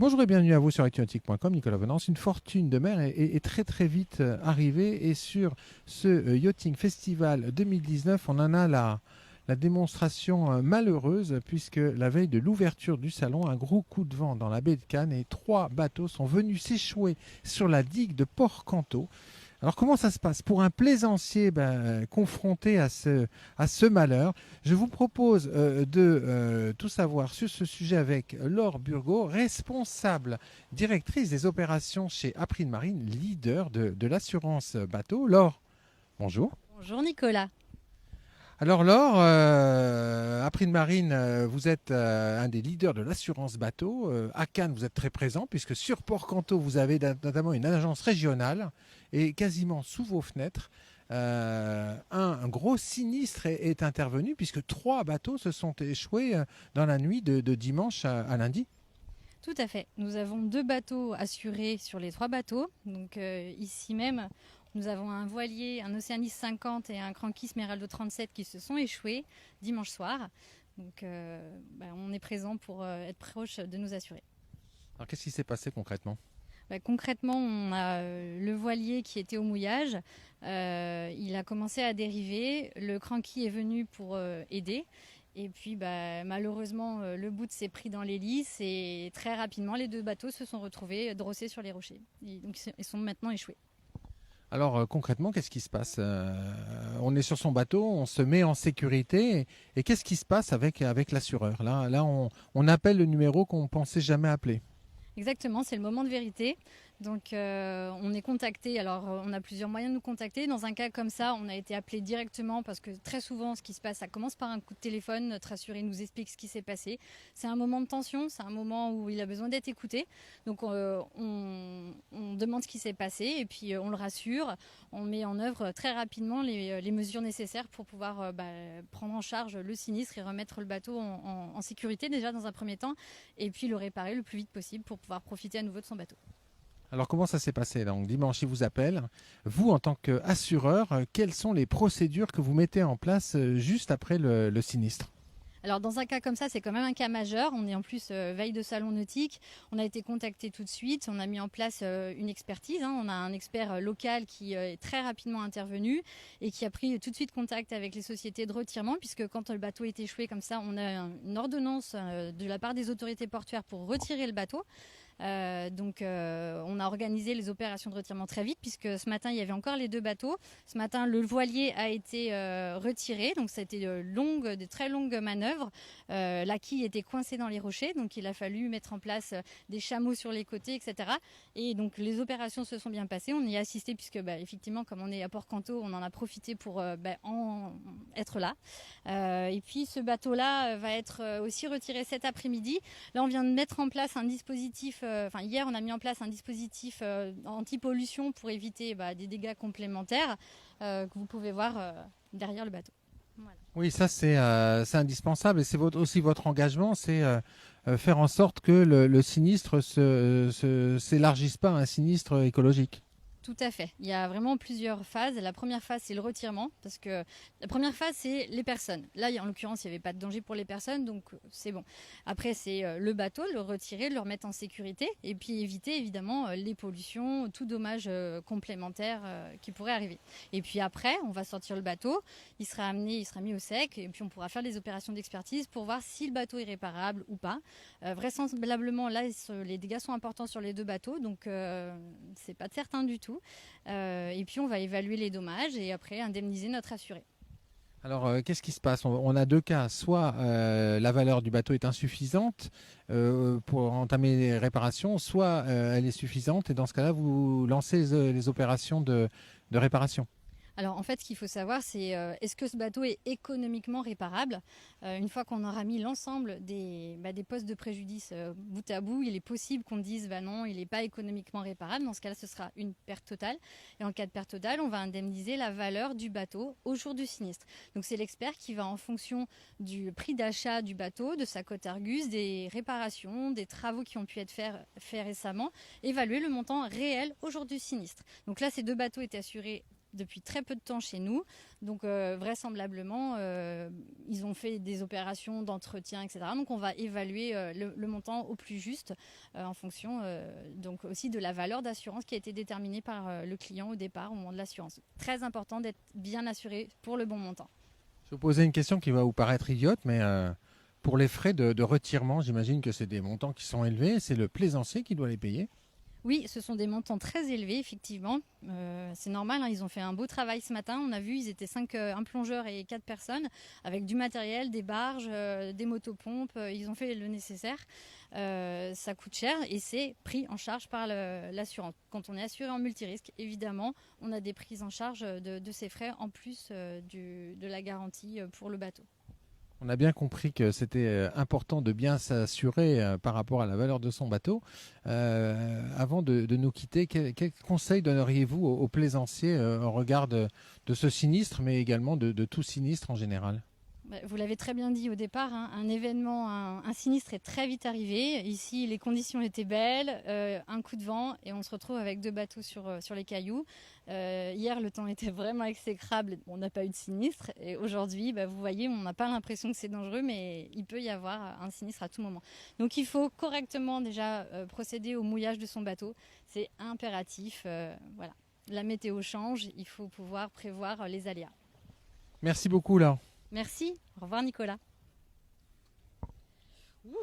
Bonjour et bienvenue à vous sur actunautique.com. Nicolas Venance. Une fortune de mer est très très vite arrivée et sur ce Yachting Festival 2019, on en a la démonstration malheureuse puisque la veille de l'ouverture du salon, un gros coup de vent dans la baie de Cannes et 3 bateaux sont venus s'échouer sur la digue de Port-Canto. Alors comment ça se passe pour un plaisancier confronté à ce malheur? Je vous propose de tout savoir sur ce sujet avec Laure Burgot, responsable directrice des opérations chez April Marine, leader de l'assurance bateau. Laure, bonjour. Bonjour Nicolas. Alors Laure, April Marine, vous êtes un des leaders de l'assurance bateau. À Cannes, vous êtes très présent puisque sur Port-Canto, vous avez notamment une agence régionale et quasiment sous vos fenêtres, un gros sinistre est intervenu puisque 3 bateaux se sont échoués dans la nuit de dimanche à lundi. Tout à fait. Nous avons 2 bateaux assurés sur les 3 bateaux. Donc ici même, nous avons un voilier, un Oceanis 50 et un Cranky Smeraldo 37 qui se sont échoués dimanche soir. Donc on est présent pour être proche de nos assurés. Alors qu'est-ce qui s'est passé concrètement? Concrètement, on a le voilier qui était au mouillage. Il a commencé à dériver. Le Cranky est venu pour aider. Et puis malheureusement, le bout s'est pris dans l'hélice et très rapidement, les 2 bateaux se sont retrouvés drossés sur les rochers. Et donc ils sont maintenant échoués. Alors concrètement, qu'est-ce qui se passe? On est sur son bateau, on se met en sécurité et qu'est-ce qui se passe avec l'assureur? Là on appelle le numéro qu'on ne pensait jamais appeler. Exactement, c'est le moment de vérité. Donc on est contacté, alors on a plusieurs moyens de nous contacter. Dans un cas comme ça, on a été appelé directement parce que très souvent ce qui se passe, ça commence par un coup de téléphone, notre assuré nous explique ce qui s'est passé. C'est un moment de tension, c'est un moment où il a besoin d'être écouté. Donc on demande ce qui s'est passé et puis on le rassure. On met en œuvre très rapidement les mesures nécessaires pour pouvoir prendre en charge le sinistre et remettre le bateau en sécurité déjà dans un premier temps et puis le réparer le plus vite possible pour pouvoir profiter à nouveau de son bateau. Alors comment ça s'est passé? Donc dimanche, il vous appelle. Vous, en tant qu'assureur, quelles sont les procédures que vous mettez en place juste après le sinistre? Alors dans un cas comme ça, c'est quand même un cas majeur. On est en plus veille de salon nautique. On a été contacté tout de suite. On a mis en place une expertise. On a un expert local qui est très rapidement intervenu et qui a pris tout de suite contact avec les sociétés de retirement puisque quand le bateau est échoué comme ça, on a une ordonnance de la part des autorités portuaires pour retirer le bateau. Donc on a organisé les opérations de retirement très vite puisque ce matin il y avait encore les 2 bateaux. Ce matin le voilier a été retiré, donc ça a été des très longues manœuvres. La quille était coincée dans les rochers, donc il a fallu mettre en place des chameaux sur les côtés, etc. Et donc les opérations se sont bien passées. On y a assisté puisque effectivement comme on est à Port-Canto, on en a profité pour être là. Et puis ce bateau-là va être aussi retiré cet après-midi. Là on vient de mettre en place un dispositif. Hier, on a mis en place un dispositif anti-pollution pour éviter des dégâts complémentaires que vous pouvez voir derrière le bateau. Voilà. Oui, ça c'est indispensable et c'est aussi votre engagement, c'est faire en sorte que le sinistre s'élargisse pas à un sinistre écologique. Tout à fait. Il y a vraiment plusieurs phases. La première phase, c'est le retirement, parce que la première phase, c'est les personnes. Là, en l'occurrence, il n'y avait pas de danger pour les personnes, donc c'est bon. Après, c'est le bateau, le retirer, le remettre en sécurité, et puis éviter évidemment les pollutions, tout dommage complémentaire qui pourrait arriver. Et puis après, on va sortir le bateau, il sera mis au sec, et puis on pourra faire des opérations d'expertise pour voir si le bateau est réparable ou pas. Vraisemblablement, là, les dégâts sont importants sur les 2 bateaux, donc c'est pas certain du tout. Et puis on va évaluer les dommages et après indemniser notre assuré. Alors, qu'est-ce qui se passe? On a 2 cas. Soit la valeur du bateau est insuffisante pour entamer les réparations, soit elle est suffisante et dans ce cas-là, vous lancez les opérations de réparation. Alors en fait, ce qu'il faut savoir, c'est est-ce que ce bateau est économiquement réparable. Une fois qu'on aura mis l'ensemble des postes de préjudice bout à bout, il est possible qu'on dise non, il n'est pas économiquement réparable. Dans ce cas-là, ce sera une perte totale. Et en cas de perte totale, on va indemniser la valeur du bateau au jour du sinistre. Donc c'est l'expert qui va, en fonction du prix d'achat du bateau, de sa cote Argus, des réparations, des travaux qui ont pu être faits récemment, évaluer le montant réel au jour du sinistre. Donc là, ces 2 bateaux étaient assurés depuis très peu de temps chez nous. Donc vraisemblablement, ils ont fait des opérations d'entretien, etc. Donc on va évaluer le montant au plus juste en fonction donc aussi de la valeur d'assurance qui a été déterminée par le client au départ, au moment de l'assurance. Très important d'être bien assuré pour le bon montant. Je vais vous poser une question qui va vous paraître idiote, mais pour les frais de retirement, j'imagine que c'est des montants qui sont élevés. C'est le plaisancier qui doit les payer. Oui, ce sont des montants très élevés, effectivement. C'est normal, hein, ils ont fait un beau travail ce matin. On a vu, ils étaient 5, un plongeur et 4 personnes, avec du matériel, des barges, des motopompes. Ils ont fait le nécessaire. Ça coûte cher et c'est pris en charge par l'assurance. Quand on est assuré en multirisque, évidemment, on a des prises en charge de ces frais en plus de la garantie pour le bateau. On a bien compris que c'était important de bien s'assurer par rapport à la valeur de son bateau. Avant de nous quitter, quel conseil donneriez-vous aux plaisanciers au regard de ce sinistre, mais également de tout sinistre en général ? Vous l'avez très bien dit au départ, hein, un événement, un sinistre est très vite arrivé. Ici, les conditions étaient belles, un coup de vent et on se retrouve avec 2 bateaux sur les cailloux. Hier, le temps était vraiment exécrable. On n'a pas eu de sinistre. Et aujourd'hui, vous voyez, on n'a pas l'impression que c'est dangereux, mais il peut y avoir un sinistre à tout moment. Donc, il faut correctement déjà procéder au mouillage de son bateau. C'est impératif. Voilà. La météo change, il faut pouvoir prévoir les aléas. Merci beaucoup, Laure. Merci. Au revoir, Nicolas. Ouh.